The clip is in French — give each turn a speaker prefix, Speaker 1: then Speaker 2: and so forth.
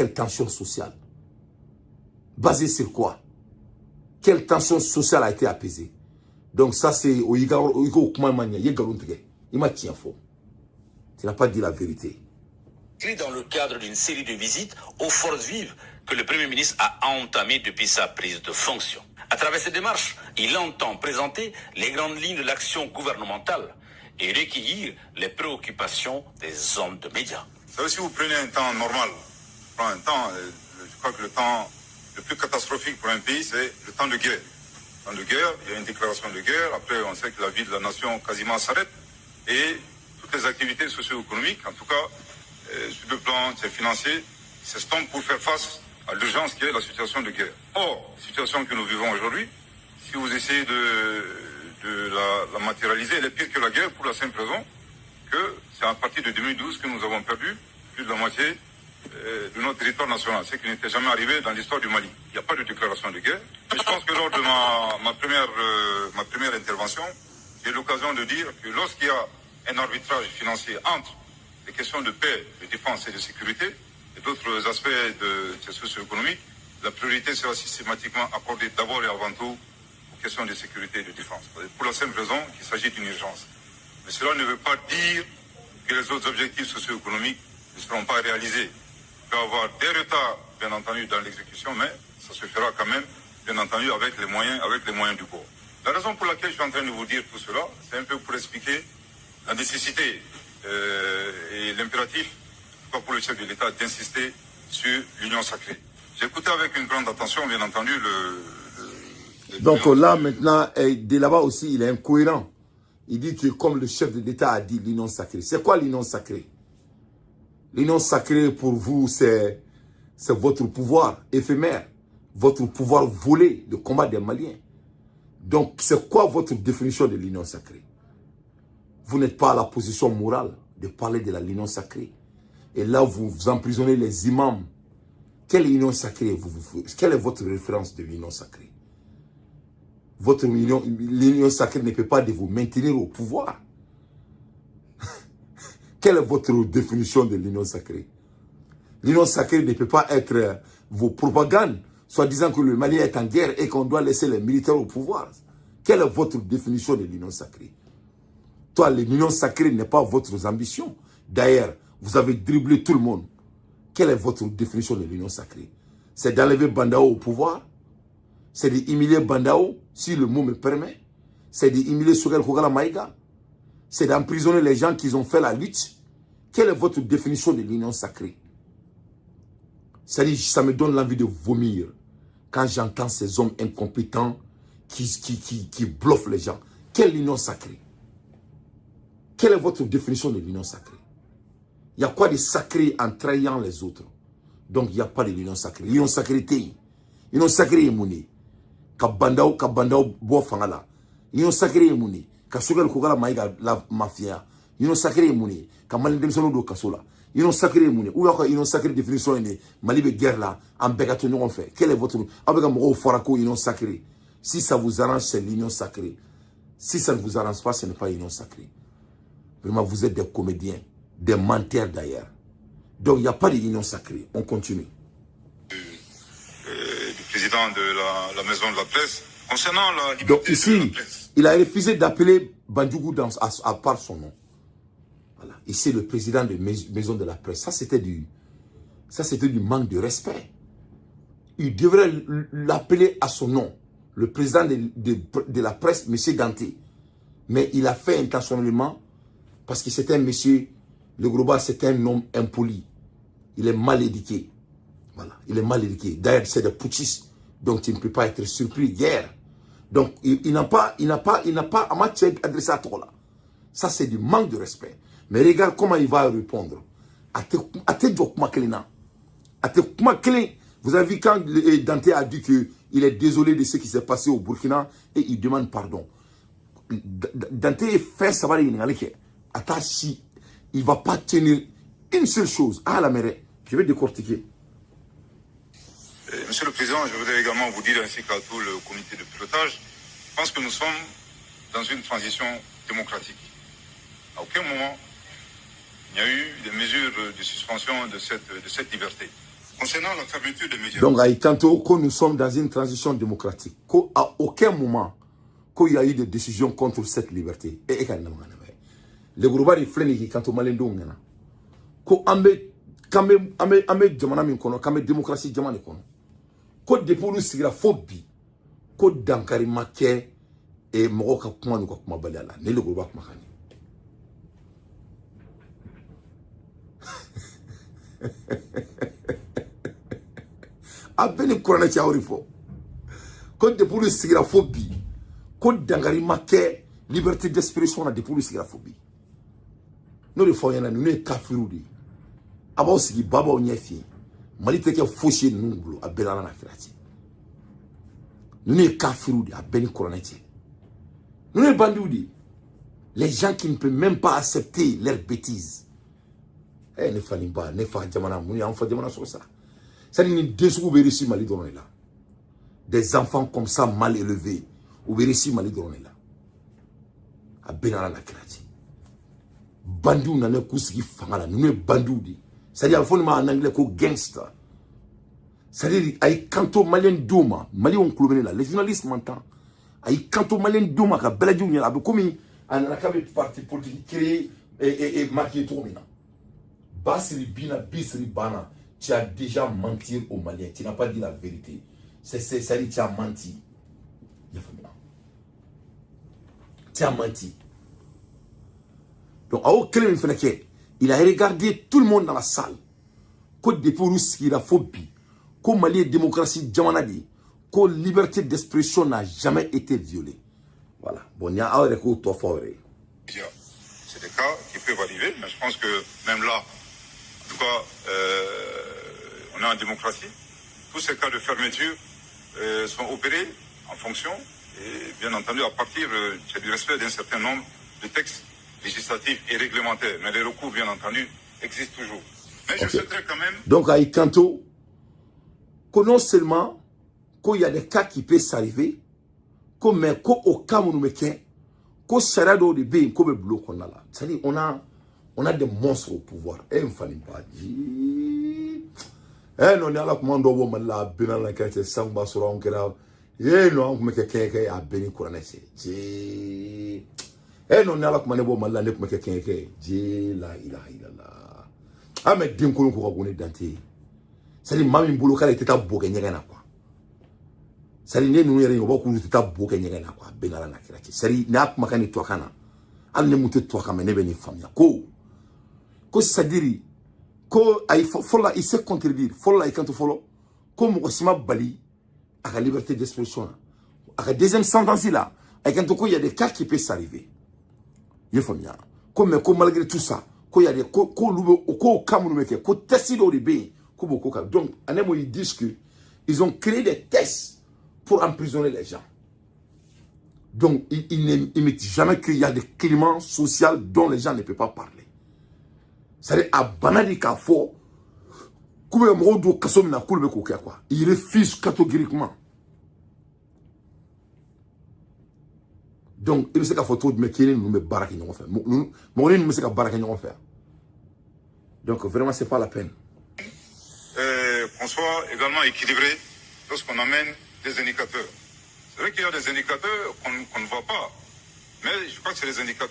Speaker 1: Quelle tension sociale? Basée sur quoi? Quelle tension sociale a été apaisée? Donc ça c'est au Igo Kumamania, il m'a tient faux. Tu n'as pas dit la vérité.
Speaker 2: Dans le cadre d'une série de visites aux forces vives que le Premier ministre a entamées depuis sa prise de fonction. À travers cette démarche, il entend présenter les grandes lignes de l'action gouvernementale et recueillir les préoccupations des hommes de médias.
Speaker 3: Vous savez, si vous prenez un temps normal, je crois que le temps le plus catastrophique pour un pays, c'est le temps de guerre. Le temps de guerre, il y a une déclaration de guerre, après on sait que la vie de la nation quasiment s'arrête, et toutes les activités socio-économiques, en tout cas, sur le plan financier, s'estompent pour faire face à l'urgence qui est la situation de guerre. Or, la situation que nous vivons aujourd'hui, si vous essayez de la matérialiser, elle est pire que la guerre pour la simple raison que c'est à partir de 2012 que nous avons perdu plus de la moitié de notre territoire national, ce qui n'était jamais arrivé dans l'histoire du Mali. Il n'y a pas de déclaration de guerre. Mais je pense que lors de ma première intervention, j'ai eu l'occasion de dire que lorsqu'il y a un arbitrage financier entre les questions de paix, de défense et de sécurité, et d'autres aspects socio-économiques, la priorité sera systématiquement accordée d'abord et avant tout aux questions de sécurité et de défense. Pour la simple raison qu'il s'agit d'une urgence. Mais cela ne veut pas dire que les autres objectifs socio-économiques ne seront pas réalisés. Il peut y avoir des retards, bien entendu, dans l'exécution, mais ça se fera quand même, bien entendu, avec les moyens du bord. La raison pour laquelle je suis en train de vous dire tout cela, c'est un peu pour expliquer la nécessité et l'impératif pour le chef de l'État d'insister sur l'union sacrée. J'ai écouté avec une grande attention, bien entendu,
Speaker 1: Donc là, maintenant, de là-bas aussi, il est incohérent. Il dit que comme le chef de l'État a dit l'union sacrée. C'est quoi l'union sacrée? L'union sacrée pour vous, c'est votre pouvoir éphémère, votre pouvoir volé, le combat des Maliens. Donc, c'est quoi votre définition de l'union sacrée? Vous n'êtes pas à la position morale de parler de l'union sacrée. Et là, vous emprisonnez les imams. Quelle union sacrée quelle est votre référence de l'union sacrée? Votre l'union sacrée ne peut pas de vous maintenir au pouvoir. Quelle est votre définition de l'union sacrée? L'union sacrée ne peut pas être vos propagandes, soit disant que le Mali est en guerre et qu'on doit laisser les militaires au pouvoir. Quelle est votre définition de l'union sacrée? Toi, l'union sacrée n'est pas votre ambition. D'ailleurs, vous avez dribblé tout le monde. Quelle est votre définition de l'union sacrée? C'est d'enlever Bandao au pouvoir? C'est d'humilier Bandao, si le mot me permet? C'est d'humilier Sogal Kogala Maïga? C'est d'emprisonner les gens qui ont fait la lutte? Quelle est votre définition de l'union sacrée? C'est-à-dire, ça me donne l'envie de vomir quand j'entends ces hommes incompétents qui bluffent les gens. Quelle union sacrée? Quelle est votre définition de l'union sacrée? Il y a quoi de sacré en trahissant les autres? Donc, il n'y a pas de l'union sacrée. L'union sacrée, l'union sacrée est mounée. Kabandao, bois fangala. L'union sacrée est mounée. Kasugal Kogala Maïga, la mafia. L'union sacrée est mounée. Kamal Demsono do Kasola. L'union sacrée est mounée. Ou encore, l'union sacrée définition est Mali de guerre là, en bégatonneau on fait. Quelle est votre. Avec un mot farako, l'union sacrée. Si ça vous arrange, c'est l'union sacrée. Si ça ne vous arrange pas, ce n'est pas l'union sacrée. Vraiment, vous êtes des comédiens. Des menteurs d'ailleurs. Donc, il n'y a pas d'union sacrée. On continue.
Speaker 3: Du président de la maison de la presse, concernant la liberté
Speaker 1: donc, ici,
Speaker 3: de la presse.
Speaker 1: Il a refusé d'appeler Bandjougou à part son nom. Voilà. Ici, le président de maison de la presse. Ça, c'était du manque de respect. Il devrait l'appeler à son nom. Le président de la presse, M. Danté. Mais il a fait intentionnellement parce que c'était un monsieur. Le Groba, c'est un homme impoli. Il est mal éduqué. Voilà. Il est mal éduqué. D'ailleurs, c'est des putschistes. Donc, il ne peut pas être surpris hier. Donc, il n'a pas à matière adressé à toi là. Ça, c'est du manque de respect. Mais regarde comment il va répondre. Vous avez vu quand Dante a dit qu'il est désolé de ce qui s'est passé au Burkina et il demande pardon. Dante fait savoir il ne va pas tenir une seule chose. Ah, la mère, je vais décortiquer.
Speaker 3: Monsieur le Président, je voudrais également vous dire, ainsi qu'à tout le comité de pilotage, je pense que nous sommes dans une transition démocratique. À aucun moment, il n'y a eu des mesures de suspension de cette liberté. Concernant la fermeture des médias.
Speaker 1: Donc, quand nous sommes dans une transition démocratique, qu'à aucun moment, qu'il y a eu des décisions contre cette liberté. Et les groupes de flènes qui quand on m'a l'endon, quand on démocratie jamane kono, quand depuis sigira phobie, quand dankari maké et moka kuma nuka kuma balala, ne le groupe makani. Abeni korana chaori fo. Quand depuis sigira phobie, quand dankari maké liberté d'expression na depuis sigira phobie. Nous le faisons, nous sommes kafirudi. Aba osigi baba onyefi. Mali teke fauché nous blo a belana na kirati. Nous sommes kafirudi a beni koroneti. Nous sommes bandudi. Les gens qui ne peuvent même pas accepter leurs bêtises. Eh ne fallait pas, ne fa jamana muni en fa jamana sur ça. Ça ni dessous ici Mali donné là. Des enfants comme ça mal élevés ou ici Mali donné là. A belana na kirati. Bandou na ne kusigi fangala nous ne bandou di c'est-à-dire faut en anglais ko gangster c'est-à-dire ay kanto malien doma mali on clubene là les journalistes m'entendent ay kanto malien doma ka belaju nya abe komi an akabe parti politique créé et marqué tout maintenant basri bina bisri bana tu as déjà menti aux Maliens, tu n'as pas dit la vérité, c'est ça dit tu as menti, tu as menti. Donc, il a regardé tout le monde dans la salle. Que depuis qu'il a phobie, que Mali démocratie jamanadi, que liberté d'expression n'a jamais été violée. Voilà. Bon, il y a un recours trop fort.
Speaker 3: C'est des cas qui peuvent arriver, mais je pense que même là, en tout cas, on est en démocratie. Tous ces cas de fermeture sont opérés en fonction, et bien entendu, à partir du respect d'un certain nombre de textes législatifs et réglementaires. Mais les recours, bien entendu, existent toujours. Mais je souhaiterais quand même...
Speaker 1: Donc, à Ikanto, que non seulement qu'il y a des cas qui peuvent s'arriver, mais qu'au cas où nous mettons, qu'au sarado de bien, comme le bloc qu'on a là. C'est-à-dire, on a des monstres au pouvoir. Et il ne fallait pas dire... Eh non, il y a là comment on doit la bien la qualité samba sur un grave. Eh non, on met quelqu'un à béni couranesse. Eh non, il y a là comment on doit la ne peut quelqu'un qui la ilaha illallah. Ah mais dim ko ko ko ne dante. C'est-à-dire mami mbolo kala teta boke nyega quoi. C'est-à-dire ne nous yere ngo ko teta boke nyega quoi. Bengala na kirati. C'est-à-dire na kuma kan to kana. Al ne mutu to kama ne be ni famia. Ko c'est-à-dire ko ay fola il se contredire fola ay kanto folo ko mo sima bali à la liberté d'expression à la deuxième sentence là ay kanto ko il y a des cas qui peuvent s'arriver il faut bien comme malgré tout ça ko il y a des ko kamu meke ko testido de bé ko boko ka donc anemo ils disent que ils ont créé des tests pour emprisonner les gens donc ils ne mettent jamais qu'il y a des climats sociaux dont les gens ne peuvent pas parler. C'est-à-dire à banali ka fo koube modo kasomina kulbe ko quoi il refuse catégoriquement donc il sait qu'à photo de mekene nous me baraki non faire mon nous sait qu'à baraki non faire donc vraiment c'est pas la peine
Speaker 3: qu'on soit également équilibré lorsqu'on amène des indicateurs. C'est vrai qu'il y a des indicateurs qu'on ne voit pas, mais je crois que c'est les indicateurs